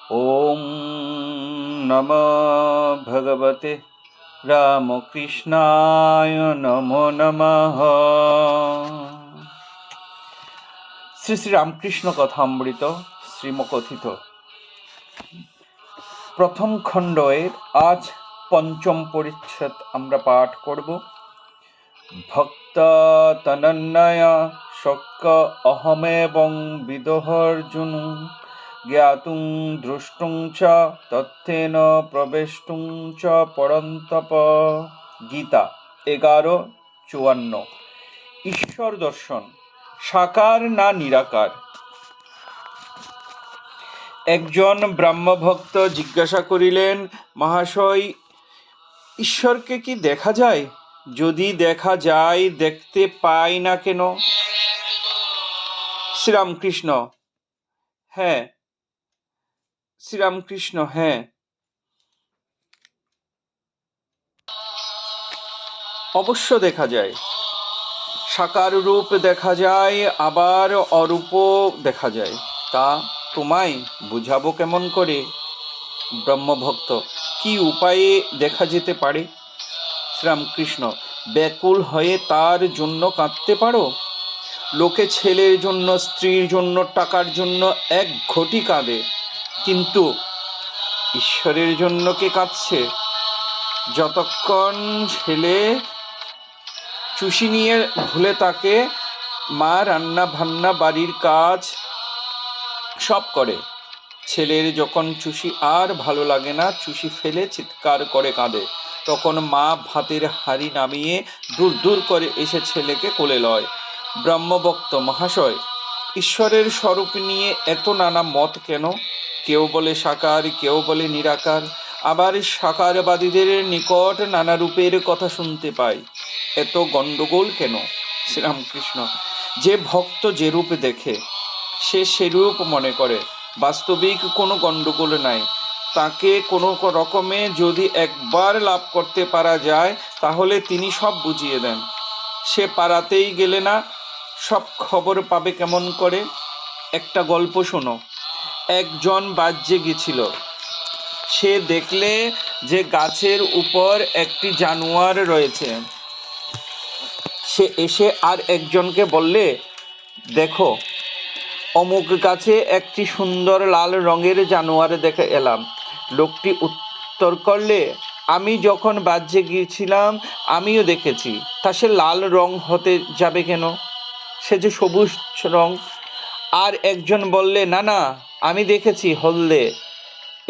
ওম নমো ভগবতে রামকৃষ্ণায় নমো নমঃ। শ্রী শ্রী রামকৃষ্ণ কথামৃত শ্রীমকথিত প্রথম খণ্ডের আজ পঞ্চম পরিচ্ছেদ আমরা পাঠ করব। ভক্ত তনন্নয়া শক্য অহমেবং বিদোহর্জুন জ্ঞাতুং দ্রষ্টুং চ তথ্যেন প্রবেষ্টুং চ পরন্তপ। গীতা 11:54। ঈশ্বর দর্শন সাকার না নিরাকার। একজন ব্রাহ্মভক্ত জিজ্ঞাসা করিলেন, মহাশয়, ঈশ্বরকে কি দেখা যায়? যদি দেখা যায়, দেখতে পাই না কেন? শ্রীরামকৃষ্ণ: হ্যাঁ। শ্রীরামকৃষ্ণ: হ্যাঁ, অবশ্য দেখা যায়। সাকার রূপ দেখা যায়, আবার অরূপও দেখা যায়। তা তোমায় বুঝাবো কেমন করে? ব্রহ্মভক্ত: কি উপায়ে দেখা যেতে পারে? শ্রীরামকৃষ্ণ: ব্যাকুল হয়ে তার জন্য কাঁদতে পারো। লোকে ছেলের জন্য, স্ত্রীর জন্য, টাকার জন্য এক ঘটি কাঁদে, কিন্তু ঈশ্বরের জন্য কে কাঁদছে? যতক্ষণ ছেলে চুষি নিয়ে ভুলে থাকে, মা রান্না বান্না বাড়ির কাজ সব করে। ছেলের যখন চুষি আর ভালো লাগে না, চুষি ফেলে চিৎকার করে কাঁদে, তখন মা ভাতের হাঁড়ি নামিয়ে দূর দূর করে এসে ছেলেকে কোলে লয়। ব্রহ্মভক্ত: মহাশয়, ঈশ্বরের স্বরূপ নিয়ে এত নানা মত কেন? কেউ বলে সাকার, কেউ বলে নিরাকার। আবার সাকারবাদীদের নিকট নানা রূপের কথা শুনতে পাই। এত গণ্ডগোল কেন? শ্রীরামকৃষ্ণ: যে ভক্ত যে রূপ দেখে, সে সেরূপ মনে করে। বাস্তবিক কোনো গণ্ডগোল নাই। তাকে কোনো রকমে যদি একবার লাভ করতে পারা যায়, তাহলে তিনি সব বুঝিয়ে দেন। সে পারাতেই গেলে না, সব খবর পাবে কেমন করে? একটা গল্প শোনো। একজন বাজ্যে গেছিল। সে দেখলে যে গাছের উপর একটি জানোয়ার রয়েছে। সে এসে আর একজনকে বললে, দেখো, অমুক গাছে একটি সুন্দর লাল রঙের জানোয়ার দেখে এলাম। লোকটি উত্তর করলে, আমি যখন বাজ্যে গিয়েছিলাম আমিও দেখেছি। তা সে লাল রং হতে যাবে কেন? সে যে সবুজ রং। আর একজন বললে, না না, আমি দেখেছি হলদে।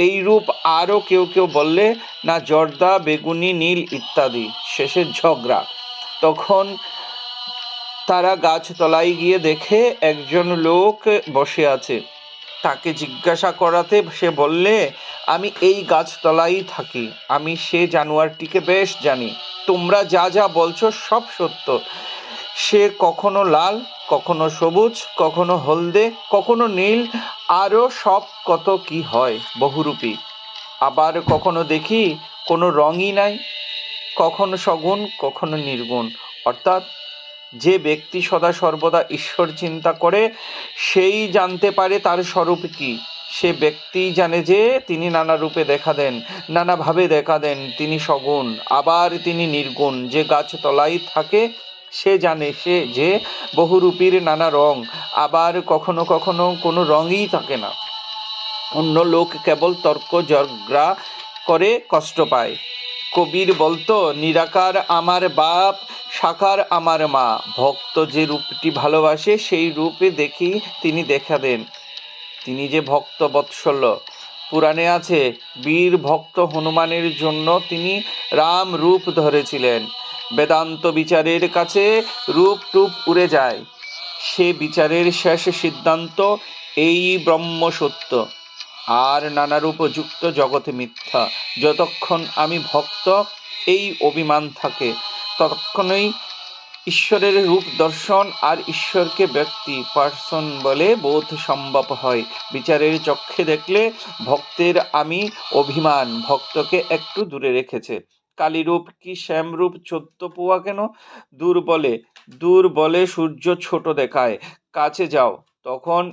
এই রূপ আরও কেউ কেউ বললে, না, জর্দা, বেগুনি, নীল ইত্যাদি। শেষে ঝগড়া। তখন তারা গাছতলায় গিয়ে দেখে একজন লোক বসে আছে। তাকে জিজ্ঞাসা করাতে সে বললে, আমি এই গাছতলায় থাকি, আমি সে জানোয়ারটিকে বেশ জানি। তোমরা যা যা বলছো সব সত্য। সে কখনো লাল, কখনো সবুজ, কখনো হলদে, কখনো নীল, আরও সব কত কি হয়, বহুরূপী। আবার কখনো দেখি কোনো রঙই নাই, কখনো সগুণ, কখনো নির্গুণ। অর্থাৎ যে ব্যক্তি সদা সর্বদা ঈশ্বর চিন্তা করে, সেই জানতে পারে তার স্বরূপ কি। সে ব্যক্তি জানে যে তিনি নানা রূপে দেখা দেন, নানাভাবে দেখা দেন, তিনি সগুণ, আবার তিনি নির্গুণ। যে গাছতলায় থাকে সে জানে সে যে বহুরূপীর নানা রং, আবার কখনো কখনো কোনো রঙই থাকে না। অন্য লোক কেবল তর্ক ঝগড়া করে কষ্ট পায়। কবির বলতো, নিরাকার আমার বাপ, সাকার আমার মা। ভক্ত যে রূপটি ভালোবাসে সেই রূপে দেখি তিনি দেখা দেন। তিনি যে ভক্ত বৎসল। পুরাণে আছে, বীর ভক্ত হনুমানের জন্য তিনি রাম রূপ ধরেছিলেন। বেদান্ত বিচারের কাছে রূপ টুপ উড়ে যায়। সে বিচারের শেষ সিদ্ধান্ত এই ব্রহ্ম সত্য, আর নানারূপ যুক্ত জগতে মিথ্যা। যতক্ষণ আমি ভক্ত এই অভিমান থাকে, ততক্ষণই ঈশ্বরের রূপ দর্শন আর ঈশ্বরকে ব্যক্তি, পার্সন বলে বোধ সম্ভব হয়। বিচারের চক্ষে দেখলে ভক্তের আমি অভিমান ভক্তকে একটু দূরে রেখেছে। কালীরূপ কি শ্যামরূপ 14 পোয়া কেন? দূর বলে সূর্য ছোট দেখায়, কাছে যাও তখন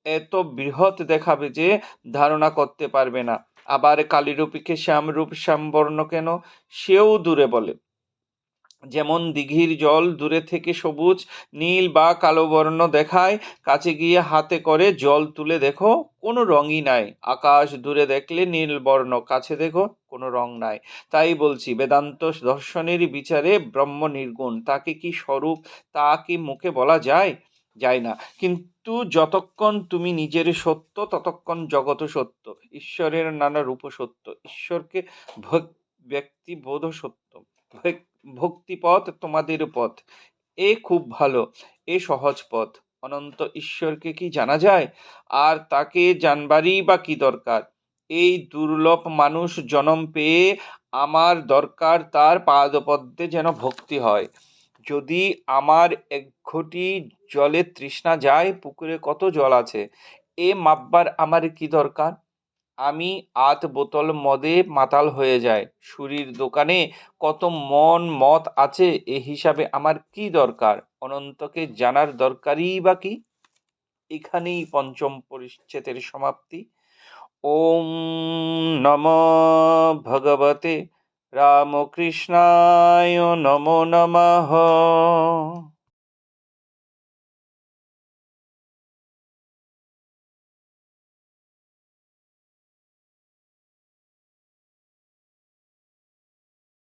এত বৃহৎ দেখাবে যে ধারণা করতে পারবে না। আবার কালীরূপীকে শ্যামরূপ শ্যামবর্ণ কেন, সেও দূরে বলে। যেমন দিঘির জল দূরে থেকে সবুজ, নীল বা কালো বর্ণ দেখায়, কাছে গিয়ে হাতে করে জল তুলে দেখো কোনো রঙই নাই। আকাশ দূরে দেখলে নীল বর্ণ, কাছে দেখো কোনো রং নাই। তাই বলছি, বেদান্ত দর্শনের বিচারে ব্রহ্ম নির্গুণ। তাকে কি স্বরূপ, তা কি মুখে বলা যায়? যায় না। কিন্তু যতক্ষণ তুমি নিজের সত্য, ততক্ষণ জগৎ সত্য। ঈশ্বরের নানা রূপ সত্য। ঈশ্বরকে ব্যক্তিবোধ সত্য। ভক্তিপথ তোমাদের পথ, এ খুব ভালো, এ সহজ পথ। অনন্ত ঈশ্বরকে কি জানা যায়? আর তাকে জানবারই বা কি দরকার? এই দুর্লভ মানুষ জন্ম পেয়ে আমার দরকার তার পাদপদ্মে যেন ভক্তি হয়। যদি আমার এক ঘটি জলে তৃষ্ণা যায়, পুকুরে কত জল আছে, এ মাপবার আমার কি দরকার? আমি বোতল মদে মাতাল হয়ে যায়, সুরির দোকানে কত মদ আছে, এ হিসাবে আমার কি দরকার? অনন্তকে জানার দরকারই বা কি? এখানেই পঞ্চম পরিচ্ছেদের সমাপ্তি। ওম নমো ভগবতে রামকৃষ্ণায় নমো নমঃ।